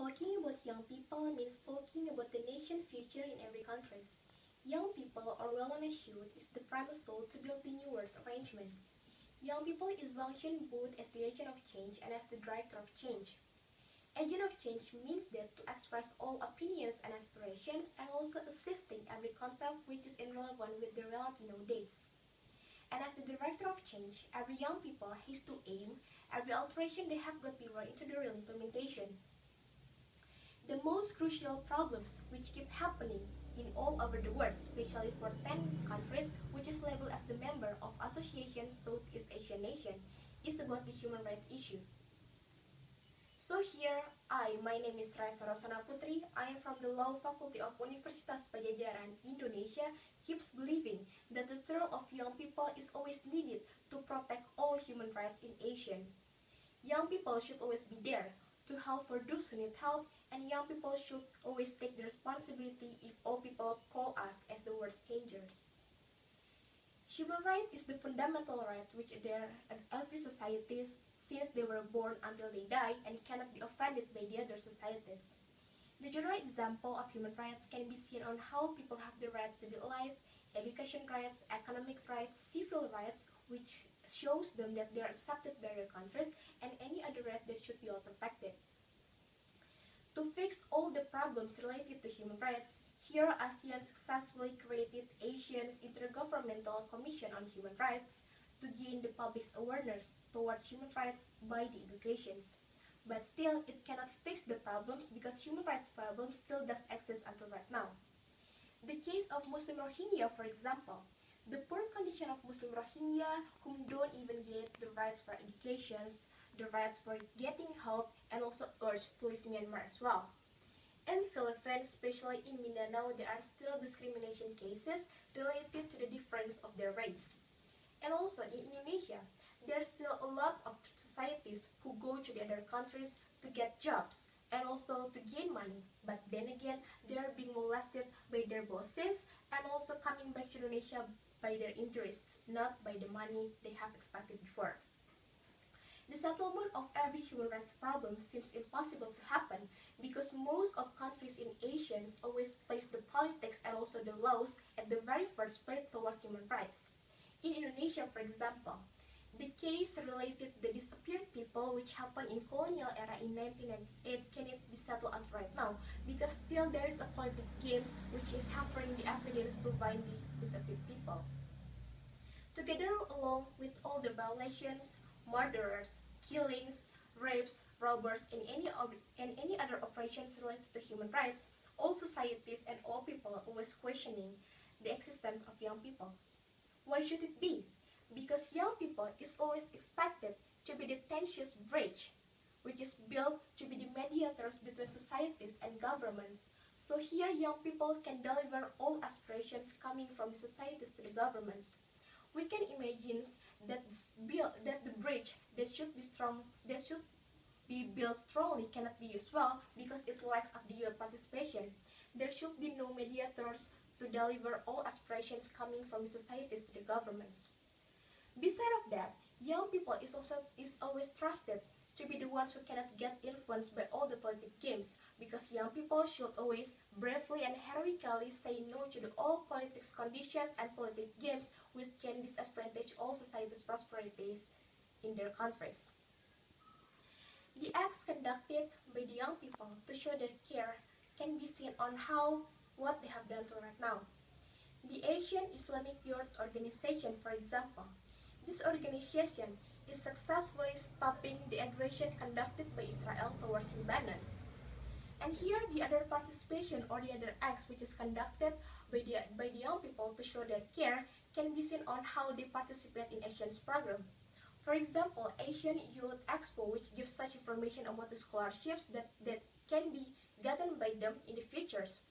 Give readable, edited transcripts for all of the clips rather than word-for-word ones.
Talking about young people means talking about the nation's future in every country. Young people, or well-known as youth, is the prime soul to build the new world's arrangement. Young people is functioning both as the agent of change and as the director of change. Agent of change means that to express all opinions and aspirations and also assisting every concept which is irrelevant with the reality nowadays. And as the director of change, every young people has to aim, every alteration they have got to be right into the real implementation. The most crucial problems which keep happening in all over the world, especially for 10 countries which is labeled as the member of Association Southeast Asian Nation, is about the human rights issue. So here, my name is Raisa Rosana Putri. I am from the Law Faculty of Universitas Padjadjaran, Indonesia, keeps believing that the strength of young people is always needed to protect all human rights in ASEAN. Young people should always be there to help for those who need help, and young people should always take the responsibility if all people call us as the world's changers. Human right is the fundamental right which are there in every society since they were born until they die and cannot be offended by the other societies. The general example of human rights can be seen on how people have the rights to be alive, education rights, economic rights, civil rights, which shows them that they are accepted by their countries, and any other right that should be all protected. To fix all the problems related to human rights, here ASEAN successfully created Asia's Intergovernmental Commission on Human Rights to gain the public's awareness towards human rights by the educations. But still, it cannot fix the problems because human rights problems still does exist until right now. The case of Muslim Rohingya, for example, the poor condition of Muslim Rohingya whom don't even get the rights for educations, the rights for getting help, and also urged to leave Myanmar as well. In Philippines, especially in Mindanao, there are still discrimination cases related to the difference of their race. And also in Indonesia, there are still a lot of societies who go to the other countries to get jobs and also to gain money. But then again, they are being molested by their bosses and also coming back to Indonesia by their injuries, not by the money they have expected before. The settlement of every human rights problem seems impossible to happen because most of countries in Asia always place the politics and also the laws at the very first place toward human rights. In Indonesia, for example, the case related to the disappeared people which happened in colonial era in 1998 cannot be settled until right now because still there is a political games which is hampering the evidence to find the disappeared people. Together along with all the violations, murderers, killings, rapes, robbers, and any other operations related to human rights, all societies and all people are always questioning the existence of young people. Why should it be? Because young people is always expected to be the tenuous bridge, which is built to be the mediators between societies and governments. So here young people can deliver all aspirations coming from societies to the governments. We can imagine that the bridge that should be built strongly cannot be used well because it lacks of the youth participation. There should be no mediators to deliver all aspirations coming from societies to the governments. Besides of that, young people is always trusted to be the ones who cannot get influenced by all the political games because young people should always bravely and heroically say no to the all politics conditions and political games which can disadvantage all society's prosperities in their countries. The acts conducted by the young people to show their care can be seen on what they have done to right now. The Asian Islamic Youth Organization, for example, this organization is successfully stopping the aggression conducted by Israel towards Lebanon. And here the other participation or the other acts which is conducted by the young people to show their care can be seen on how they participate in Asian's program. For example, Asian Youth Expo, which gives such information about the scholarships that can be gotten by them in the futures,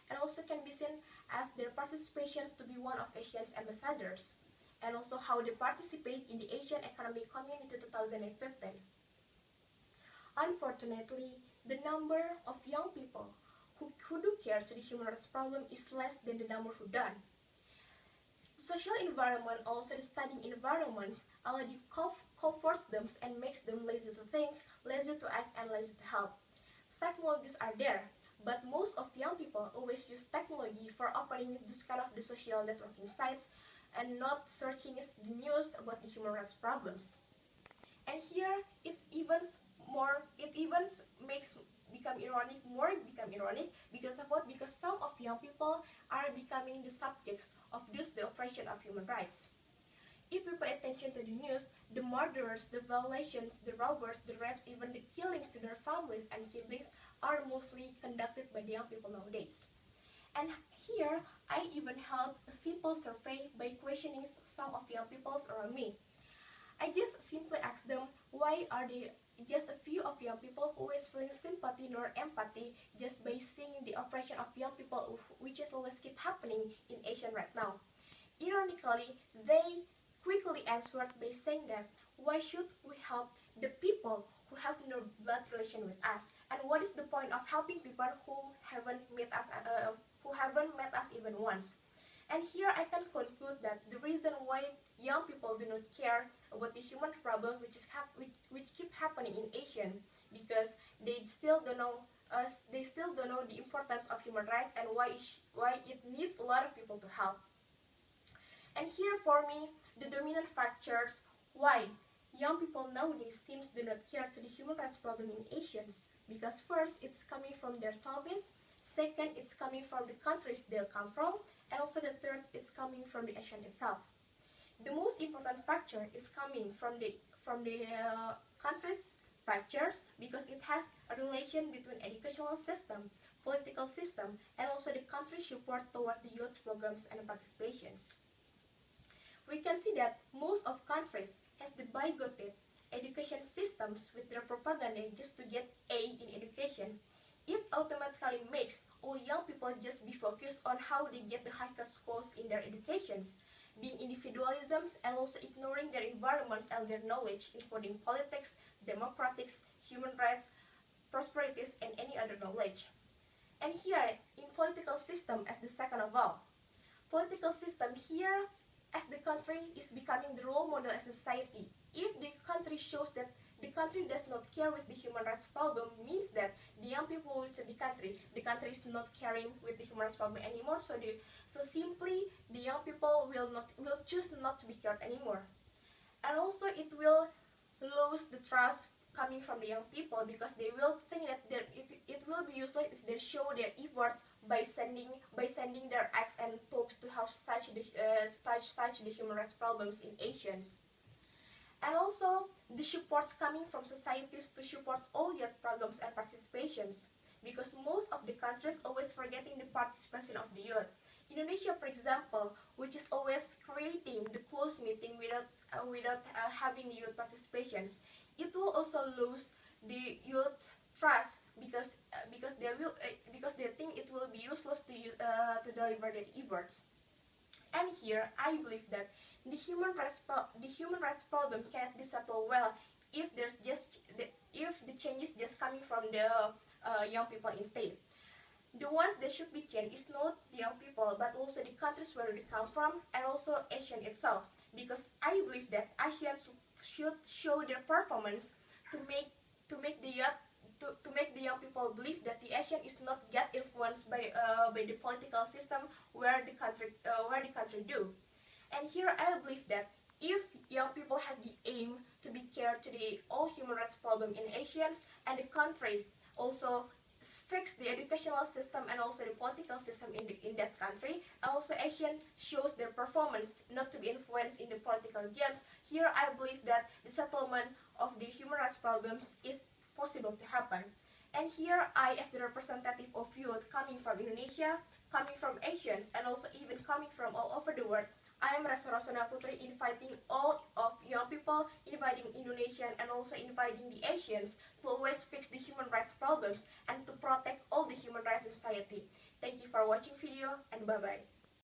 and also can be seen as their participations to be one of Asia's ambassadors, and also how they participate in the Asian Economic Community 2015. Unfortunately, the number of young people who do care to the human rights problem is less than the number who don't. Social environment, also the studying environment, already comforts them and makes them lazy to think, lazy to act, and lazy to help. Technologies are there, but most of young people always use technology for opening this kind of the social networking sites and not searching the news about the human rights problems. And here it even makes become ironic because of what? Because some of young people are becoming the subjects of the oppression of human rights. If we pay attention to the news, the murders, the violations, the robbers, the rapes, even the killings to their families and siblings are mostly conducted by the young people nowadays. And here, I even held a simple survey by questioning some of young people around me. I just simply asked them, why are they just a few of young people always feeling sympathy nor empathy just by seeing the oppression of young people, which is always keep happening in Asia right now. Ironically, they quickly answered by saying that, why should we help the people who have no blood relation with us? And what is the point of helping people who haven't met us even once? And here I can conclude that the reason why young people do not care about the human problem which keep happening in Asia, because they still don't know the importance of human rights and why it needs a lot of people to help. And here for me, the dominant factors why young people nowadays seems do not care to the human rights problem in Asians. Because first, it's coming from their selfish. Second, it's coming from the countries they come from. And also the third, it's coming from the Asian itself. The most important factor is coming from the countries' factors because it has a relation between educational system, political system, and also the country's support toward the youth programs and participations. We can see that most of countries has the bigoted education systems with their propaganda just to get A in education. It automatically makes all young people just be focused on how they get the highest scores in their educations, being individualisms and also ignoring their environments and their knowledge, including politics, democratics, human rights, prosperities, and any other knowledge. And here, in political system as the second of all, political system here as the country is becoming the role model as a society. If the country shows that the country does not care with the human rights problem, means that the young people will say the country is not caring with the human rights problem anymore. So simply the young people will choose not to be cared anymore, and also it will lose the trust coming from the young people because they will think that it will be useless if they show their efforts by sending their acts and talks to help touch the human rights problems in Asians. And also the supports coming from societies to support all youth programs and participations, because most of the countries always forgetting the participation of the youth. Indonesia, for example, which is always creating the closed meeting without having youth participations, it will also lose the youth trust because they think it will be useless to deliver their efforts. And here, I believe that the human rights problem cannot be settled well if the changes just coming from the young people instead. The ones that should be changed is not the young people, but also the countries where they come from and also ASEAN itself. Because I believe that ASEAN should show their performance to make the young people believe that the ASEAN is not get influenced by the political system where the country do. And here I believe that if young people have the aim to be cared to the all human rights problem in Asians, and the country also fix the educational system and also the political system in that country, and also ASEAN shows their performance not to be influenced in the political games, here I believe that the settlement of the human rights problems is possible to happen. And here I, as the representative of youth coming from Indonesia, coming from Asians, and also even coming from all over the world, I am Rasa Rosana Putri, inviting all of young people, inviting Indonesian and also inviting the Asians to always fix the human rights problems and to protect all the human rights in society. Thank you for watching video and bye bye.